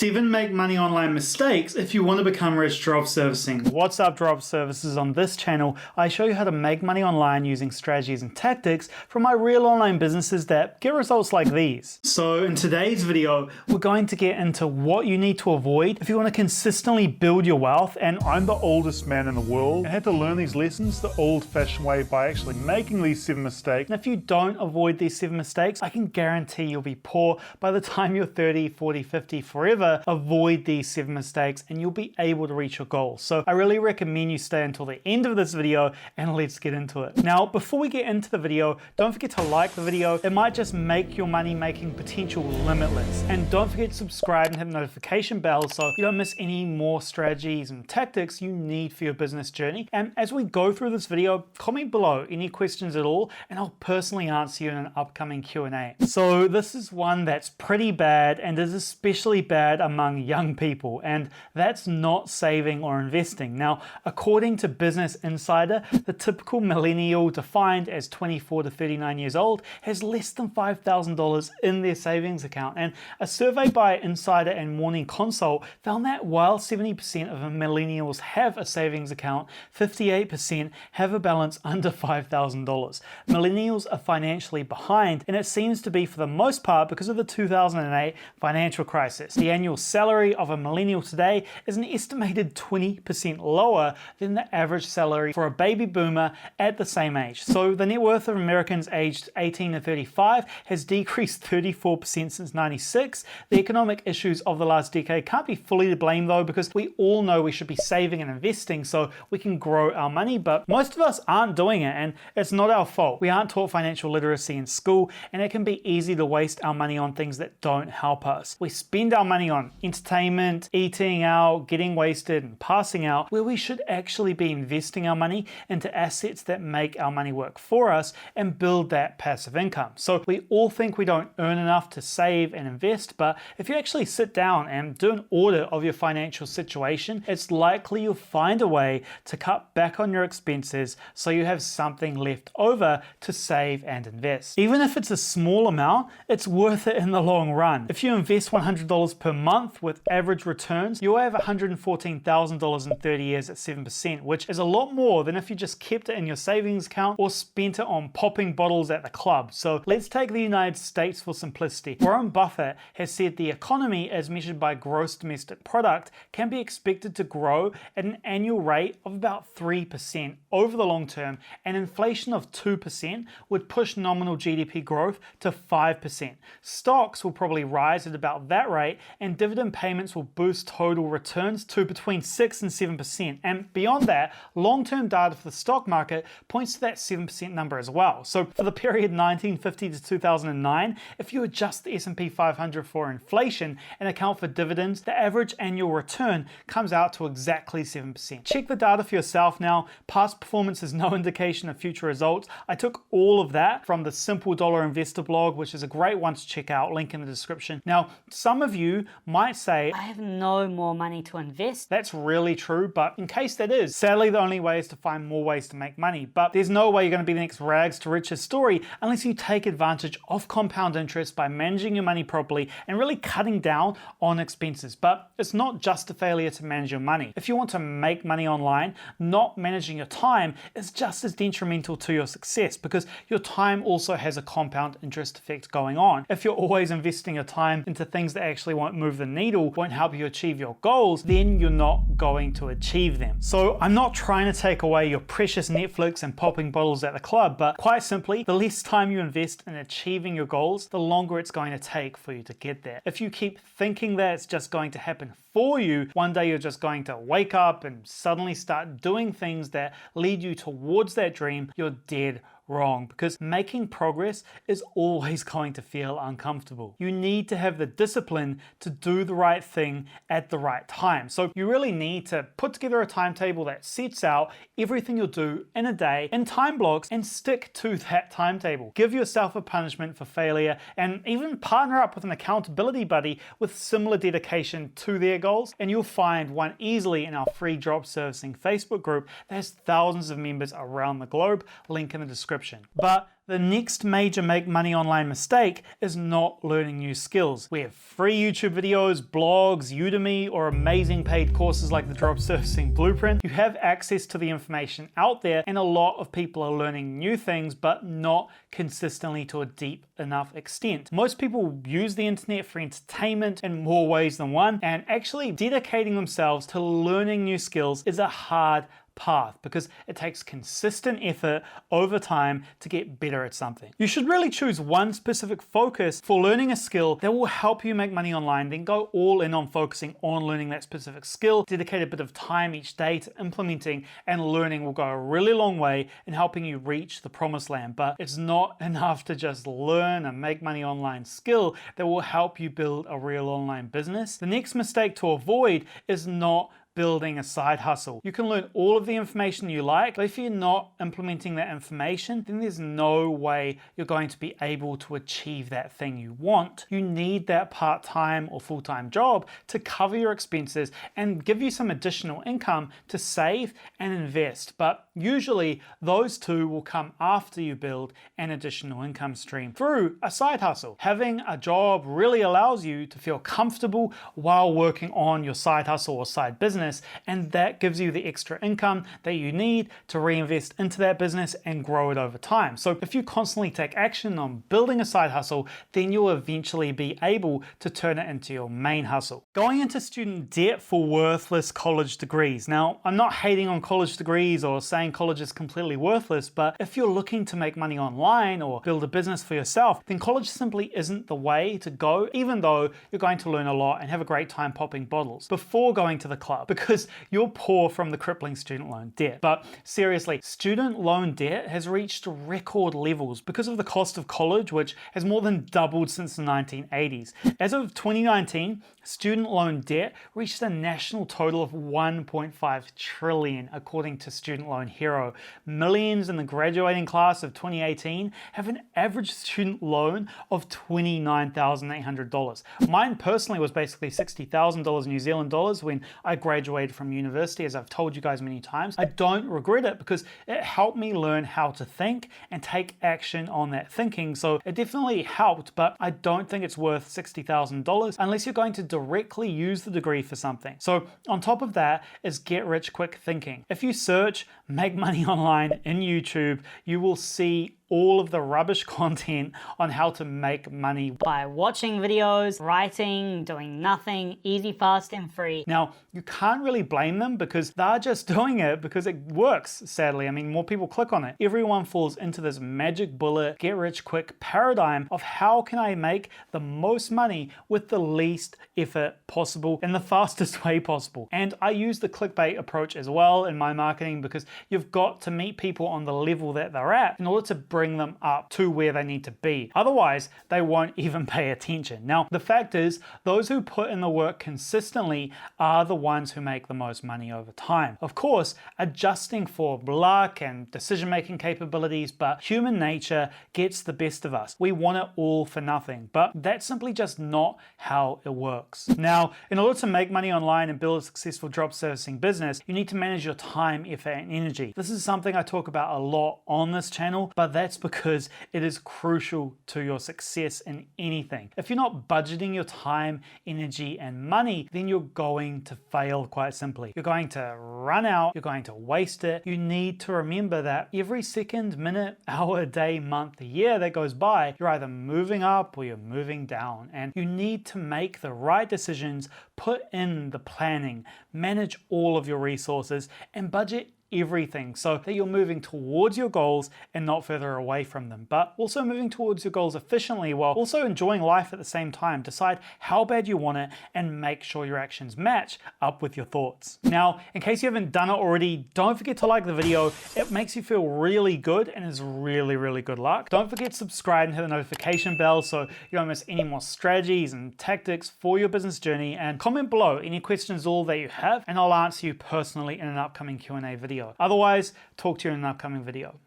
7 make money online mistakes if you want to become rich drop servicing. What's up, drop services? On this channel, I show you how to make money online using strategies and tactics from my real online businesses that get results like these. So in today's video, we're going to get into what you need to avoid if you want to consistently build your wealth. And I'm the oldest man in the world. I had to learn these lessons the old-fashioned way by actually making these 7 mistakes. and if you don't avoid these 7 mistakes, I can guarantee you'll be poor by the time you're 30, 40, 50, forever. Avoid these 7 mistakes and you'll be able to reach your goals. So I really recommend you stay until the end of this video and let's get into it. Now, before we get into the video, don't forget to like the video. It might just make your money making potential limitless. And don't forget to subscribe and hit the notification bell so you don't miss any more strategies and tactics you need for your business journey. And as we go through this video, comment below any questions at all and I'll personally answer you in an upcoming Q&A. So this is one that's pretty bad and is especially bad among young people, and that's not saving or investing. Now, according to Business Insider, the typical millennial, defined as 24 to 39 years old, has less than $5,000 in their savings account. And a survey by Insider and Morning Consult found that while 70% of millennials have a savings account, 58% have a balance under $5,000. Millennials are financially behind, and it seems to be for the most part because of the 2008 financial crisis. The annual salary of a millennial today is an estimated 20% lower than the average salary for a baby boomer at the same age. So the net worth of Americans aged 18 to 35 has decreased 34% since 96. The economic issues of the last decade can't be fully to blame though, because we all know we should be saving and investing so we can grow our money, but most of us aren't doing it, and it's not our fault. We aren't taught financial literacy in school, and it can be easy to waste our money on things that don't help us. We spend our money on entertainment, eating out, getting wasted, and passing out, where we should actually be investing our money into assets that make our money work for us and build that passive income. So we all think we don't earn enough to save and invest, but if you actually sit down and do an audit of your financial situation, it's likely you'll find a way to cut back on your expenses so you have something left over to save and invest. Even if it's a small amount, it's worth it in the long run. If you invest $100 per month with average returns, you'll have $114,000 in 30 years at 7%, which is a lot more than if you just kept it in your savings account or spent it on popping bottles at the club. So let's take the United States for simplicity. Warren Buffett has said the economy, as measured by gross domestic product, can be expected to grow at an annual rate of about 3% over the long term, and inflation of 2% would push nominal GDP growth to 5%. Stocks will probably rise at about that rate, and dividend payments will boost total returns to between 6 and 7%. And beyond that, long-term data for the stock market points to that 7% number as well. So for the period 1950 to 2009, if you adjust the S&P 500 for inflation and account for dividends, the average annual return comes out to exactly 7%. Check the data for yourself now. Past performance is no indication of future results. I took all of that from the Simple Dollar Investor blog, which is a great one to check out, link in the description. Now, some of you might say, I have no more money to invest. that's really true, but in case that is, sadly the only way is to find more ways to make money. But there's no way you're going to be the next rags to riches story unless you take advantage of compound interest by managing your money properly and really cutting down on expenses. But it's not just a failure to manage your money. If you want to make money online, not managing your time is just as detrimental to your success, because your time also has a compound interest effect going on. If you're always investing your time into things that actually won't move the needle, won't help you achieve your goals, then you're not going to achieve them. So I'm not trying to take away your precious Netflix and popping bottles at the club, but quite simply, the less time you invest in achieving your goals, the longer it's going to take for you to get there. If you keep thinking that it's just going to happen for you, one day you're just going to wake up and suddenly start doing things that lead you towards that dream, you're dead wrong, because making progress is always going to feel uncomfortable. You need to have the discipline to do the right thing at the right time. So you really need to put together a timetable that sets out everything you'll do in a day in time blocks and stick to that timetable. Give yourself a punishment for failure and even partner up with an accountability buddy with similar dedication to their goals, and you'll find one easily in our free drop servicing Facebook group that has thousands of members around the globe. Link in the description description. But the next major make money online mistake is not learning new skills. We have free YouTube videos, blogs, Udemy, or amazing paid courses like the Drop Surfacing Blueprint. You have access to the information out there, and a lot of people are learning new things, but not consistently to a deep enough extent. Most people use the internet for entertainment in more ways than one, and actually dedicating themselves to learning new skills is a hard path because it takes consistent effort over time to get better at something. You should really choose one specific focus for learning a skill that will help you make money online, then go all in on focusing on learning that specific skill. Dedicate a bit of time each day to implementing, and learning will go a really long way in helping you reach the promised land. But it's not enough to just learn a make money online skill that will help you build a real online business. The next mistake to avoid is not building a side hustle. You can learn all of the information you like, but if you're not implementing that information, then there's no way you're going to be able to achieve that thing you want. You need that part-time or full-time job to cover your expenses and give you some additional income to save and invest. But usually those two will come after you build an additional income stream through a side hustle. Having a job really allows you to feel comfortable while working on your side hustle or side business, and that gives you the extra income that you need to reinvest into that business and grow it over time. So if you constantly take action on building a side hustle, then you'll eventually be able to turn it into your main hustle. Going into student debt for worthless college degrees. Now, I'm not hating on college degrees or saying college is completely worthless, but if you're looking to make money online or build a business for yourself, then college simply isn't the way to go, even though you're going to learn a lot and have a great time popping bottles before going to the club, because you're poor from the crippling student loan debt. But seriously, student loan debt has reached record levels because of the cost of college, which has more than doubled since the 1980s. As of 2019, student loan debt reached a national total of 1.5 trillion, according to Student Loan Hero. Millions in the graduating class of 2018 have an average student loan of $29,800. Mine personally was basically $60,000 New Zealand dollars when I graduated from university, as I've told you guys many times. I don't regret it because it helped me learn how to think and take action on that thinking. So it definitely helped, but I don't think it's worth $60,000 unless you're going to directly use the degree for something. So on top of that is get rich quick thinking. If you search make money online in YouTube, you will see all of the rubbish content on how to make money by watching videos, writing, doing nothing, easy, fast, and free. Now, you can't really blame them because they're just doing it because it works, sadly. I mean, more people click on it. Everyone falls into this magic bullet, get rich quick paradigm of how can I make the most money with the least effort possible in the fastest way possible. And I use the clickbait approach as well in my marketing because you've got to meet people on the level that they're at in order to bring them up to where they need to be. Otherwise, they won't even pay attention. Now, the fact is, those who put in the work consistently are the ones who make the most money over time. Of course, adjusting for luck and decision-making capabilities, but human nature gets the best of us. We want it all for nothing, but that's simply just not how it works. Now, in order to make money online and build a successful drop servicing business, you need to manage your time, effort, and energy. This is something I talk about a lot on this channel, but that's because it is crucial to your success in anything. If you're not budgeting your time, energy, and money, then you're going to fail quite simply. You're going to run out, you're going to waste it. You need to remember that every second, minute, hour, day, month, year that goes by, you're either moving up or you're moving down. And you need to make the right decisions, put in the planning, manage all of your resources, and budget everything so that you're moving towards your goals and not further away from them, but also moving towards your goals efficiently while also enjoying life at the same time. Decide how bad you want it and make sure your actions match up with your thoughts. Now, in case you haven't done it already, don't forget to like the video. It makes you feel really good and is really, really good luck. Don't forget to subscribe and hit the notification bell so you don't miss any more strategies and tactics for your business journey, and comment below any questions all that you have and I'll answer you personally in an upcoming Q&A video. Otherwise, talk to you in an upcoming video.